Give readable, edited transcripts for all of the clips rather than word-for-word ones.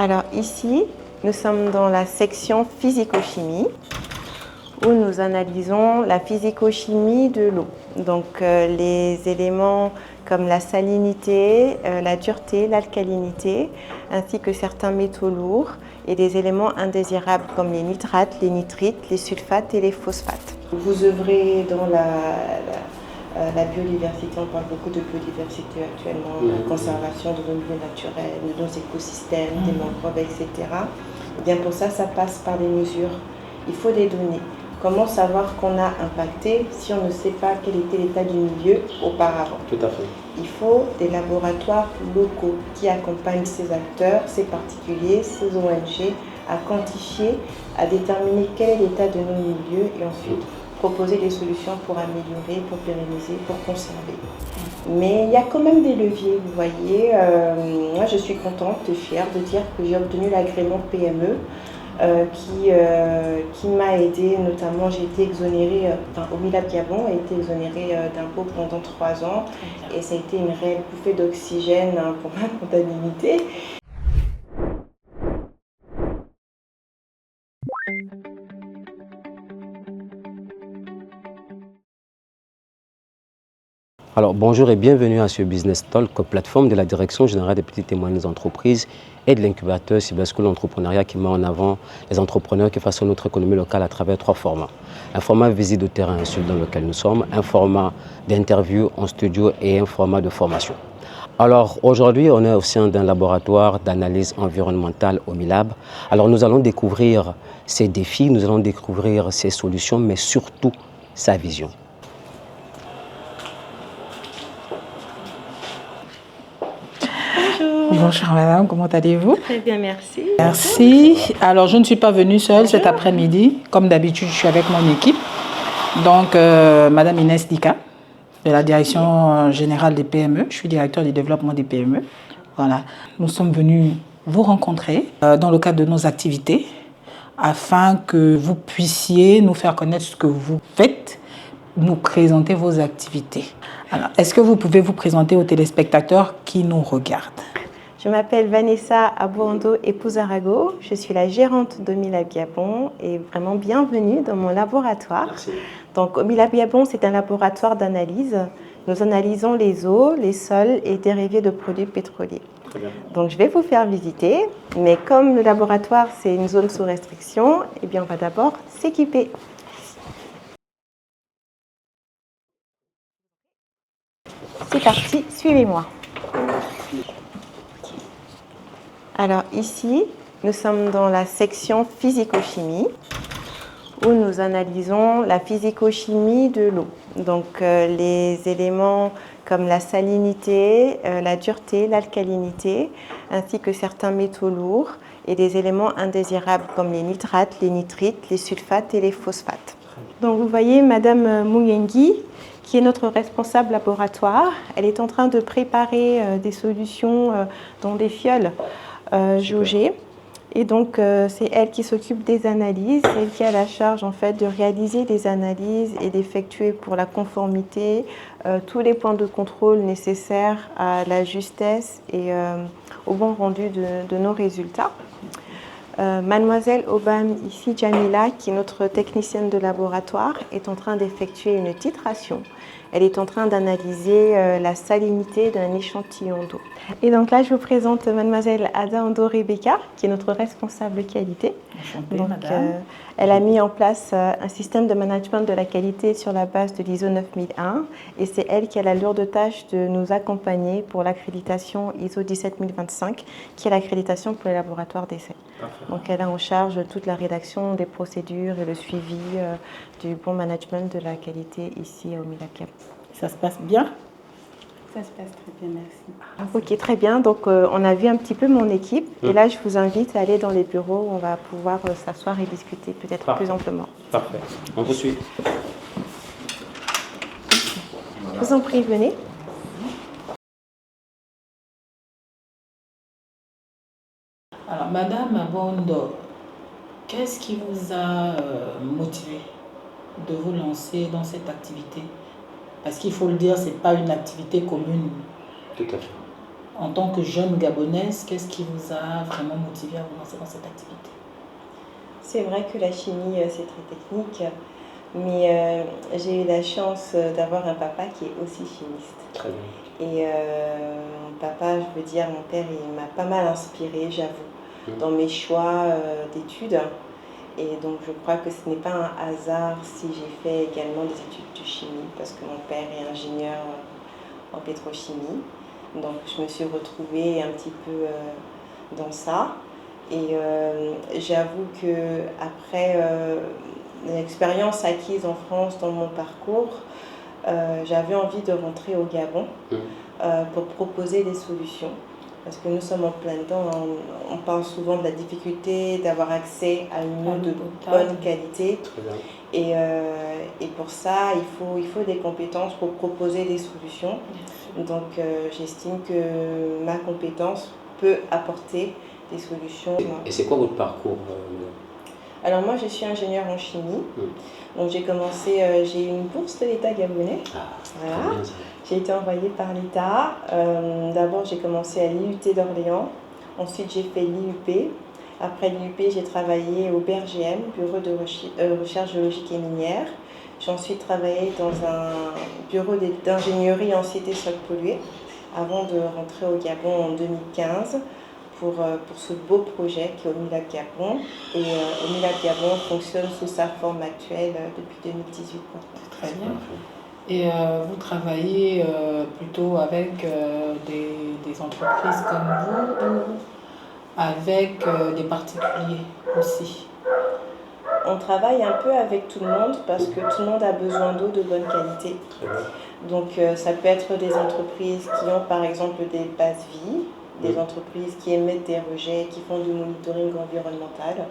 Alors ici, nous sommes dans la section physico-chimie où nous analysons la physico-chimie de l'eau. Donc les éléments comme la salinité, la dureté, l'alcalinité, ainsi que certains métaux lourds et des éléments indésirables comme les nitrates, les nitrites, les sulfates et les phosphates. Vous œuvrez dans la biodiversité, on parle beaucoup de biodiversité actuellement, de la conservation de nos milieux naturels, de nos écosystèmes, des mangroves, etc. Et bien pour ça passe par des mesures. Il faut des données. Comment savoir qu'on a impacté si on ne sait pas quel était l'état du milieu auparavant? Tout à fait. Il faut des laboratoires locaux qui accompagnent ces acteurs, ces particuliers, ces ONG à quantifier, à déterminer quel est l'état de nos milieux et ensuite proposer des solutions pour améliorer, pour pérenniser, pour conserver. Mais il y a quand même des leviers, vous voyez. Moi, je suis contente et fière de dire que j'ai obtenu l'agrément PME qui m'a aidé, notamment j'ai été exonérée, Omilab Gabon a été exonérée d'impôts pendant 3 ans et ça a été une réelle bouffée d'oxygène pour ma comptabilité. Alors bonjour et bienvenue à ce Business Talk, plateforme de la Direction générale des petites et moyennes entreprises et de l'incubateur Cyberschool Entrepreneuriat qui met en avant les entrepreneurs qui façonnent notre économie locale à travers 3 formats. Un format visite de terrain dans lequel nous sommes, un format d'interview en studio et un format de formation. Alors aujourd'hui, on est au sein d'un laboratoire d'analyse environnementale Omilab. Alors nous allons découvrir ses défis, nous allons découvrir ses solutions, mais surtout sa vision. Bonjour madame, comment allez-vous? Très bien, merci. Merci. Alors je ne suis pas venue seule cet après-midi. Comme d'habitude, je suis avec mon équipe. Donc madame Inès Dika, de la Direction générale des PME. Je suis directeur du développement des PME. Voilà. Nous sommes venus vous rencontrer dans le cadre de nos activités afin que vous puissiez nous faire connaître ce que vous faites, nous présenter vos activités. Alors, est-ce que vous pouvez vous présenter aux téléspectateurs qui nous regardent? Je m'appelle Vanessa Abouando Epouzarago, je suis la gérante d'Omilab Gabon et vraiment bienvenue dans mon laboratoire. Merci. Donc Omilab Gabon, c'est un laboratoire d'analyse. Nous analysons les eaux, les sols et dérivés de produits pétroliers. Très bien. Donc je vais vous faire visiter, mais comme le laboratoire c'est une zone sous restriction, eh bien on va d'abord s'équiper. C'est parti, suivez-moi. Alors ici, nous sommes dans la section physico-chimie où nous analysons la physico-chimie de l'eau. Donc les éléments comme la salinité, la dureté, l'alcalinité, ainsi que certains métaux lourds et des éléments indésirables comme les nitrates, les nitrites, les sulfates et les phosphates. Donc vous voyez Madame Mungengi, qui est notre responsable laboratoire, elle est en train de préparer des solutions dans des fioles jaugées. Et donc, c'est elle qui s'occupe des analyses, c'est elle qui a la charge en fait de réaliser des analyses et d'effectuer pour la conformité tous les points de contrôle nécessaires à la justesse et au bon rendu de nos résultats. Mademoiselle Obam, ici Jamila, qui est notre technicienne de laboratoire, est en train d'effectuer une titration. Elle est en train d'analyser la salinité d'un échantillon d'eau. Et donc là, je vous présente Mademoiselle Ada Ando Rebecca, qui est notre responsable qualité. Enchantée, donc, madame. elle a mis en place un système de management de la qualité sur la base de l'ISO 9001 et c'est elle qui a la lourde tâche de nous accompagner pour l'accréditation ISO 17025, qui est l'accréditation pour les laboratoires d'essai. Donc elle a en charge toute la rédaction des procédures et le suivi du bon management de la qualité ici au Omilab Gabon. Ça se passe bien? Ça se passe très bien, merci. Ok, très bien. Donc, on a vu un petit peu mon équipe. Et là, je vous invite à aller dans les bureaux où on va pouvoir s'asseoir et discuter peut-être plus amplement. Parfait. On vous suit. Je vous en prie, venez. Alors, madame Abondo, qu'est-ce qui vous a motivé de vous lancer dans cette activité? Parce qu'il faut le dire, ce n'est pas une activité commune. Tout à fait. en tant que jeune Gabonaise, qu'est-ce qui vous a vraiment motivé à vous lancer dans cette activité? C'est vrai que la chimie, c'est très technique, mais j'ai eu la chance d'avoir un papa qui est aussi chimiste. Très bien. Et mon papa, je veux dire, mon père, il m'a pas mal inspirée, j'avoue, dans mes choix d'études. Et donc, je crois que ce n'est pas un hasard si j'ai fait également des études de chimie, parce que mon père est ingénieur en pétrochimie. Donc, je me suis retrouvée un petit peu dans ça. Et j'avoue que après l'expérience acquise en France dans mon parcours, j'avais envie de rentrer au Gabon pour proposer des solutions. Parce que nous sommes en plein dedans, on parle souvent de la difficulté d'avoir accès à une eau de bonne qualité. Très bien. Et pour ça, il faut des compétences pour proposer des solutions. Donc j'estime que ma compétence peut apporter des solutions. Et c'est quoi votre parcours Alors moi, je suis ingénieure en chimie. Donc j'ai commencé, j'ai eu une bourse de l'État gabonais. Voilà. Bien, ça. J'ai été envoyée par l'État. D'abord, j'ai commencé à l'IUT d'Orléans. Ensuite, j'ai fait l'IUP. Après l'IUP, j'ai travaillé au BRGM, Bureau de recherche géologique et minière. J'ai ensuite travaillé dans un bureau d'ingénierie en cité sol pollué avant de rentrer au Gabon en 2015 pour ce beau projet qui est OMILAB Gabon. Et OMILAB Gabon fonctionne sous sa forme actuelle depuis 2018. Très bien. Et vous travaillez plutôt avec des entreprises comme vous ou avec des particuliers aussi? On travaille un peu avec tout le monde parce que tout le monde a besoin d'eau de bonne qualité. Donc ça peut être des entreprises qui ont par exemple des bases vie, des entreprises qui émettent des rejets, qui font du monitoring environnemental.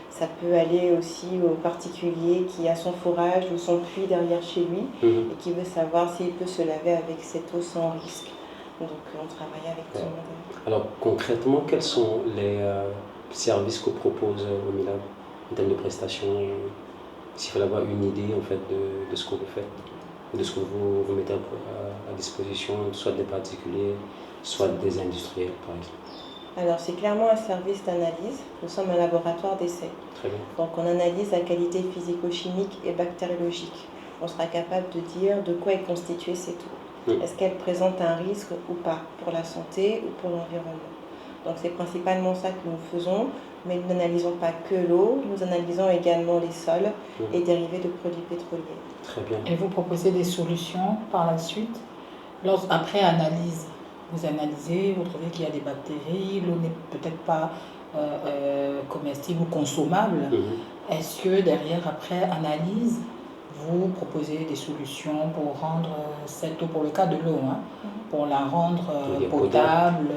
Ça peut aller aussi au particulier qui a son forage ou son puits derrière chez lui et qui veut savoir s'il peut se laver avec cette eau sans risque. Donc on travaille avec tout le monde. Alors concrètement, quels sont les services que propose OMILAB en termes de prestations? S'il fallait avoir une idée en fait de ce que vous faites, de ce que vous mettez à disposition, soit des particuliers, soit des industriels par exemple. Alors c'est clairement un service d'analyse. Nous sommes un laboratoire d'essai. Très bien. Donc on analyse la qualité physico-chimique et bactériologique. On sera capable de dire de quoi est constituée cette eau. Est-ce qu'elle présente un risque ou pas pour la santé ou pour l'environnement? Donc c'est principalement ça que nous faisons, mais nous n'analysons pas que l'eau, nous analysons également les sols et dérivés de produits pétroliers. Très bien. Et vous proposez des solutions par la suite? Après analyse, vous analysez, vous trouvez qu'il y a des bactéries, l'eau n'est peut-être pas comestible ou consommable. Est-ce que derrière, après analyse, vous proposez des solutions pour rendre cette eau, pour le cas de l'eau, pour la rendre potable?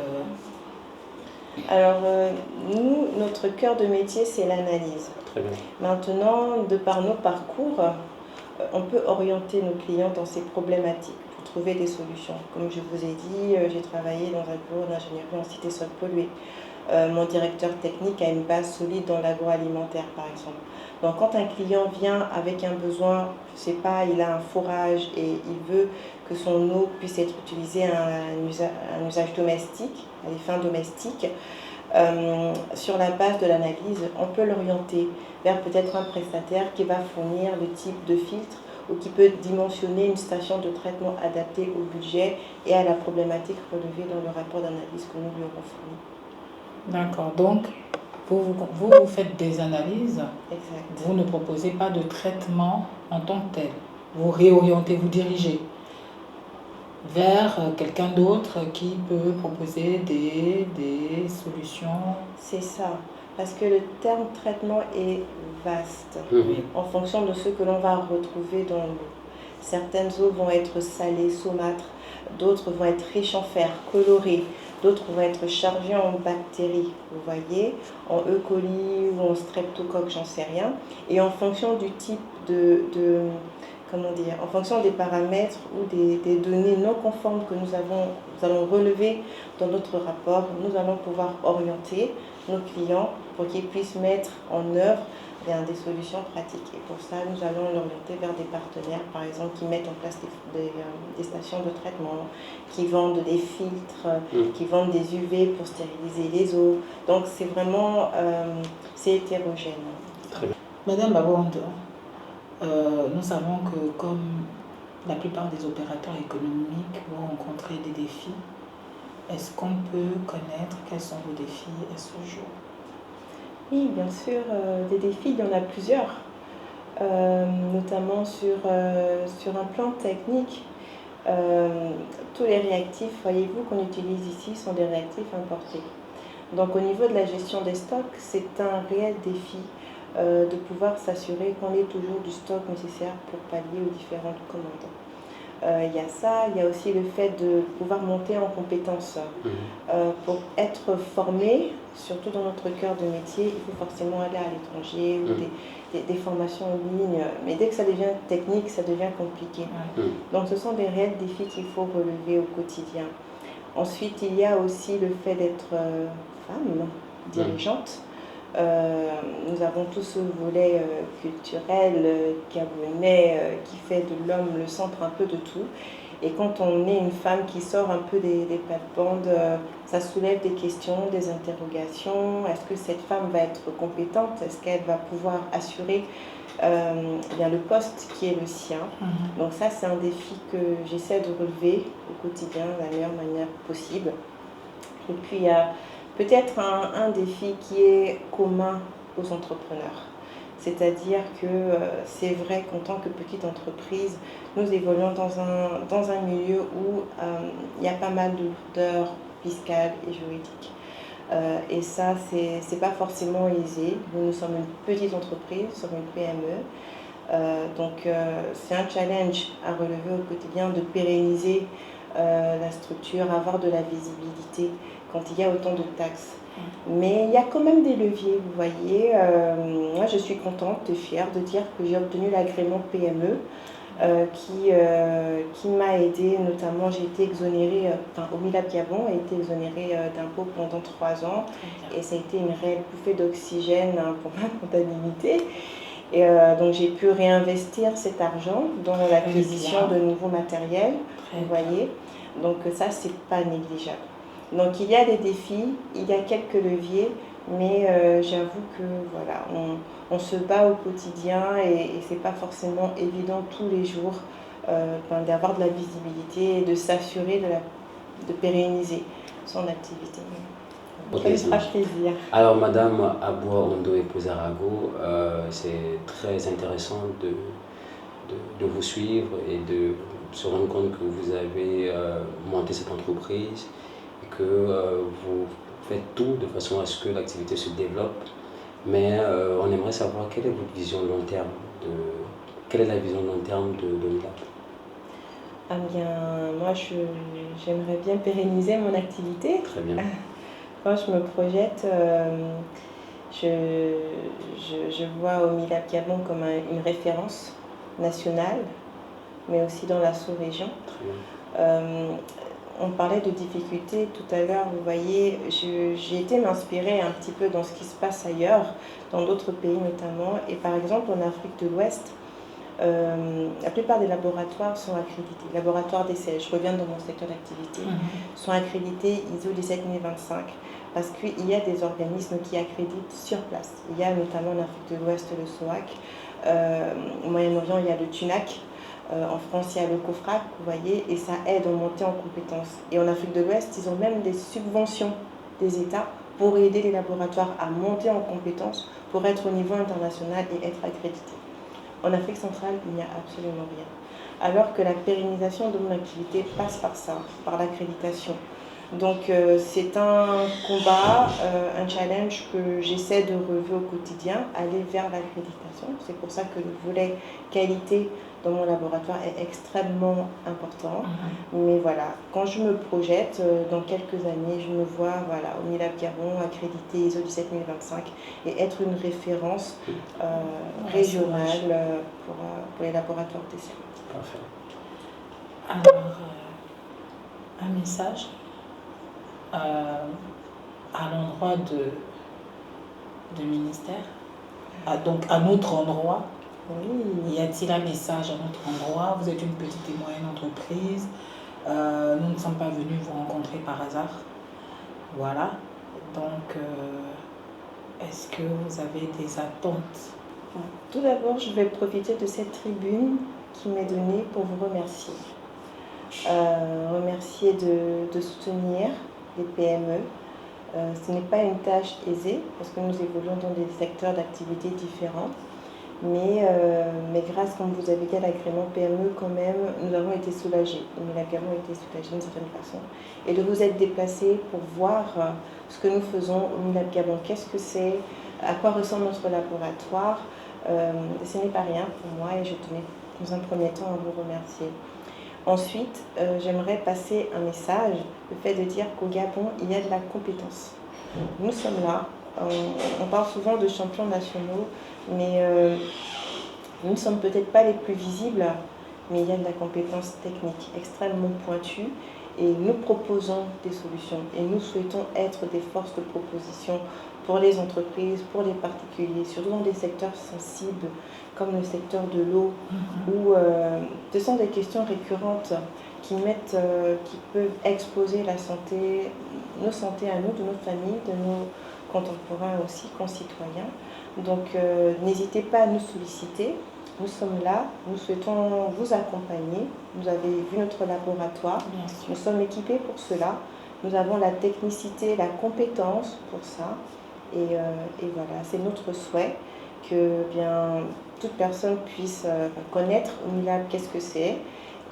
Alors nous, notre cœur de métier, c'est l'analyse. Très bien. Maintenant, de par nos parcours, on peut orienter nos clients dans ces problématiques pour trouver des solutions. Comme je vous ai dit, j'ai travaillé dans un bureau d'ingénierie en cité sol pollué. Mon directeur technique a une base solide dans l'agroalimentaire, par exemple. Donc quand un client vient avec un besoin, je ne sais pas, il a un forage et il veut que son eau puisse être utilisée à un usage domestique, à des fins domestiques, sur la base de l'analyse, on peut l'orienter vers peut-être un prestataire qui va fournir le type de filtre ou qui peut dimensionner une station de traitement adaptée au budget et à la problématique relevée dans le rapport d'analyse que nous lui aurons fourni. D'accord, donc vous faites des analyses, Exact. vous ne proposez pas de traitement en tant que tel. Vous réorientez, vous dirigez vers quelqu'un d'autre qui peut proposer des solutions. C'est ça, parce que le terme traitement est vaste en fonction de ce que l'on va retrouver dans l'eau. Certaines eaux vont être salées, saumâtres, d'autres vont être riches en fer, colorées, d'autres vont être chargées en bactéries, vous voyez, en E. coli ou en streptocoque, j'en sais rien. Et en fonction du type en fonction des paramètres ou des données non conformes que nous allons relever dans notre rapport, nous allons pouvoir orienter nos clients pour qu'ils puissent mettre en œuvre des solutions pratiques. Et pour ça, nous allons l'orienter vers des partenaires, par exemple, qui mettent en place des stations de traitement, qui vendent des filtres, qui vendent des UV pour stériliser les eaux. Donc, c'est vraiment c'est hétérogène. Très bien. Madame Babouando, nous savons que comme la plupart des opérateurs économiques vont rencontrer des défis, est-ce qu'on peut connaître quels sont vos défis à ce jour? Oui, bien sûr, des défis, il y en a plusieurs, notamment sur un plan technique. Tous les réactifs, voyez-vous, qu'on utilise ici sont des réactifs importés. Donc au niveau de la gestion des stocks, c'est un réel défi de pouvoir s'assurer qu'on ait toujours du stock nécessaire pour pallier aux différentes commandes. Il y a ça, il y a aussi le fait de pouvoir monter en compétences. Pour être formé, surtout dans notre cœur de métier, il faut forcément aller à l'étranger ou des formations en ligne. Mais dès que ça devient technique, ça devient compliqué. Donc ce sont des réels défis qu'il faut relever au quotidien. Ensuite, il y a aussi le fait d'être femme, dirigeante. Nous avons tout ce volet culturel gabonais qui fait de l'homme le centre un peu de tout. Et quand on est une femme qui sort un peu des plates-bandes, ça soulève des questions, des interrogations. Est-ce que cette femme va être compétente? Est-ce qu'elle va pouvoir assurer bien le poste qui est le sien? Donc ça, c'est un défi que j'essaie de relever au quotidien de la meilleure manière possible. Et puis, il y a peut-être un défi qui est commun aux entrepreneurs. C'est-à-dire que c'est vrai qu'en tant que petite entreprise, nous évoluons dans un milieu où il y a pas mal de lourdeurs fiscales et juridiques. Et ça, c'est pas forcément aisé. Nous sommes une petite entreprise, nous sommes une PME. Donc c'est un challenge à relever au quotidien de pérenniser la structure, avoir de la visibilité quand il y a autant de taxes. Mais il y a quand même des leviers, vous voyez. Moi, je suis contente et fière de dire que j'ai obtenu l'agrément PME qui m'a aidée. Notamment, j'ai été exonérée, Omilab Gabon a été exonérée d'impôts pendant 3 ans. Et ça a été une réelle bouffée d'oxygène pour ma comptabilité. Et donc, j'ai pu réinvestir cet argent dans l'acquisition de nouveaux matériels, vous voyez. Donc, ça, c'est pas négligeable. Donc il y a des défis, il y a quelques leviers, mais j'avoue que voilà, on se bat au quotidien et c'est pas forcément évident tous les jours d'avoir de la visibilité et de s'assurer de pérenniser son activité. Ça me fera plaisir. Alors Madame Abouando Epozarago, c'est très intéressant de vous suivre et de se rendre compte que vous avez monté cette entreprise, que vous faites tout de façon à ce que l'activité se développe. Mais on aimerait savoir quelle est votre vision long terme, quelle est la vision long terme de Omilab? Ah bien, moi j'aimerais bien pérenniser mon activité. Très bien. Quand je me projette, je vois Omilab Gabon comme une référence nationale, mais aussi dans la sous-région. On parlait de difficultés tout à l'heure, vous voyez, j'ai été m'inspirer un petit peu dans ce qui se passe ailleurs, dans d'autres pays notamment. Et par exemple, en Afrique de l'Ouest, la plupart des laboratoires sont accrédités. Les laboratoires d'essai, je reviens dans mon secteur d'activité, sont accrédités ISO 17025 parce qu'il y a des organismes qui accréditent sur place. Il y a notamment en Afrique de l'Ouest le SOAC, au Moyen-Orient il y a le TUNAC. En France, il y a le COFRAC, vous voyez, et ça aide à monter en compétences. Et en Afrique de l'Ouest, ils ont même des subventions des États pour aider les laboratoires à monter en compétences pour être au niveau international et être accrédités. En Afrique centrale, il n'y a absolument rien. Alors que la pérennisation de mon activité passe par ça, par l'accréditation. Donc c'est un combat, un challenge que j'essaie de relever au quotidien, aller vers l'accréditation. C'est pour ça que le volet qualité dans mon laboratoire est extrêmement important. Mais voilà, quand je me projette, dans quelques années, je me vois voilà, au Unilab Gabon, accrédité ISO 17025 et être une référence régionale pour les laboratoires TCA. Parfait. Alors, un message à l'endroit du ministère, donc à notre endroit. Oui. Y a-t-il un message à notre endroit? Vous êtes une petite et moyenne entreprise. Nous ne sommes pas venus vous rencontrer par hasard. Voilà. Donc, est-ce que vous avez des attentes? Tout d'abord, je vais profiter de cette tribune qui m'est donnée pour vous remercier. Remercier de soutenir les PME. Ce n'est pas une tâche aisée parce que nous évoluons dans des secteurs d'activité différents. Mais grâce, comme vous avez dit, à l'agrément PME, quand même, nous avons été soulagés. Nous avons été soulagés d'une certaine façon. Et de vous être déplacés pour voir ce que nous faisons au Unilab Gabon, qu'est-ce que c'est, à quoi ressemble notre laboratoire, ce n'est pas rien pour moi et je tenais dans un premier temps à vous remercier. Ensuite, j'aimerais passer un message, le fait de dire qu'au Gabon, il y a de la compétence. Nous sommes là, on parle souvent de champions nationaux, mais nous ne sommes peut-être pas les plus visibles, mais il y a de la compétence technique extrêmement pointue et nous proposons des solutions et nous souhaitons être des forces de proposition pour les entreprises, pour les particuliers, surtout dans des secteurs sensibles comme le secteur de l'eau, où ce sont des questions récurrentes qui peuvent exposer la santé, nos santé à nous, de notre famille, de nos contemporains aussi, concitoyens. Donc n'hésitez pas à nous solliciter. Nous sommes là, nous souhaitons vous accompagner. Vous avez vu notre laboratoire, nous sommes équipés pour cela. Nous avons la technicité, la compétence pour ça. Et voilà, c'est notre souhait que toute personne puisse connaître Unilab, qu'est-ce que c'est.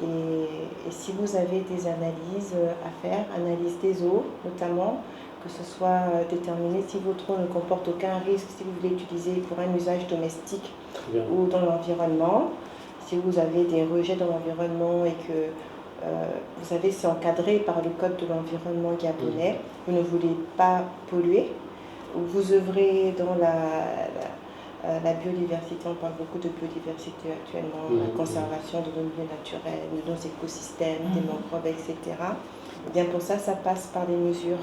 Et si vous avez des analyses à faire, analyse des eaux notamment, que ce soit déterminé si votre eau ne comporte aucun risque, si vous voulez l'utiliser pour un usage domestique ou dans l'environnement, si vous avez des rejets dans l'environnement et que vous savez c'est encadré par le code de l'environnement gabonais, vous ne voulez pas polluer, vous œuvrez dans la biodiversité, on parle beaucoup de biodiversité actuellement, la conservation de nos milieux naturels, de nos écosystèmes, des mangroves, etc. Et bien pour ça, ça passe par des mesures.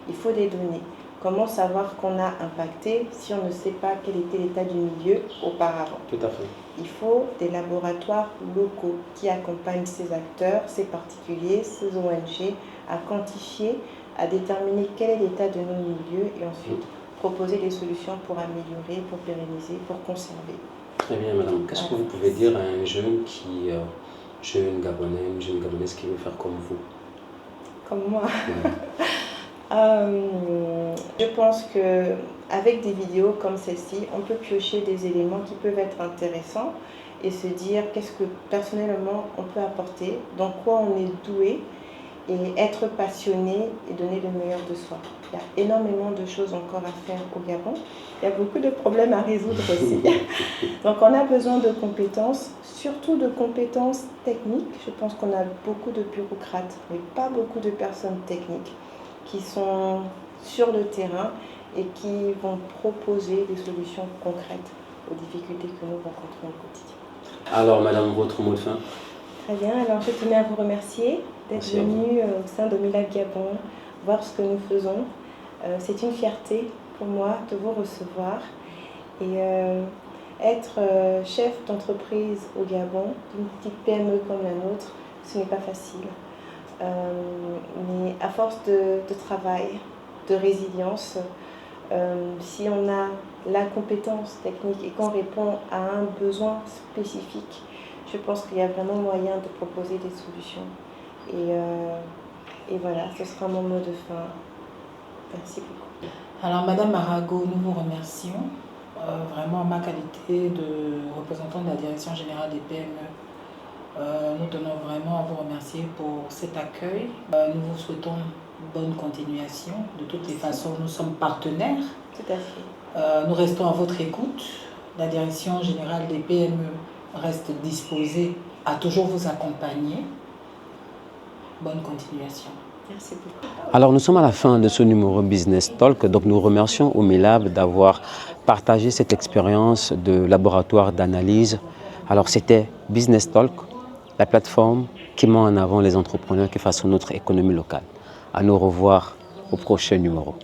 Il faut des données. Comment savoir qu'on a impacté si on ne sait pas quel était l'état du milieu auparavant? Tout à fait. Il faut des laboratoires locaux qui accompagnent ces acteurs, ces particuliers, ces ONG à quantifier, à déterminer quel est l'état de nos milieux et ensuite proposer des solutions pour améliorer, pour pérenniser, pour conserver. Très bien, madame. Qu'est-ce que vous pouvez dire à un jeune jeune Gabonais, une jeune Gabonaise qui veut faire comme vous? Comme moi. Je pense qu'avec des vidéos comme celle-ci, on peut piocher des éléments qui peuvent être intéressants et se dire qu'est-ce que personnellement on peut apporter, dans quoi on est doué et être passionné et donner le meilleur de soi. Il y a énormément de choses encore à faire au Gabon. Il y a beaucoup de problèmes à résoudre aussi. Donc on a besoin de compétences, surtout de compétences techniques. Je pense qu'on a beaucoup de bureaucrates, mais pas beaucoup de personnes techniques qui sont sur le terrain et qui vont proposer des solutions concrètes aux difficultés que nous rencontrons au quotidien. Alors, madame, votre mot de fin? Très bien, alors je tenais à vous remercier d'être venue au sein de Unilab Gabon, voir ce que nous faisons. C'est une fierté pour moi de vous recevoir et être chef d'entreprise au Gabon, d'une petite PME comme la nôtre, ce n'est pas facile. Mais à force de travail, de résilience, si on a la compétence technique et qu'on répond à un besoin spécifique, je pense qu'il y a vraiment moyen de proposer des solutions. Et voilà, ce sera mon mot de fin. Merci beaucoup. Alors, Madame Marago, nous vous remercions. Vraiment, en ma qualité de représentant de la Direction Générale des PME, nous tenons vraiment à vous remercier pour cet accueil. Nous vous souhaitons bonne continuation. De toutes les façons, nous sommes partenaires. Tout à fait. Nous restons à votre écoute. La Direction générale des PME reste disposée à toujours vous accompagner. Bonne continuation. Merci beaucoup. Alors nous sommes à la fin de ce numéro Business Talk, donc nous remercions Omilab d'avoir partagé cette expérience de laboratoire d'analyse. Alors c'était Business Talk, la plateforme qui met en avant les entrepreneurs qui façonnent notre économie locale. À nous revoir au prochain numéro.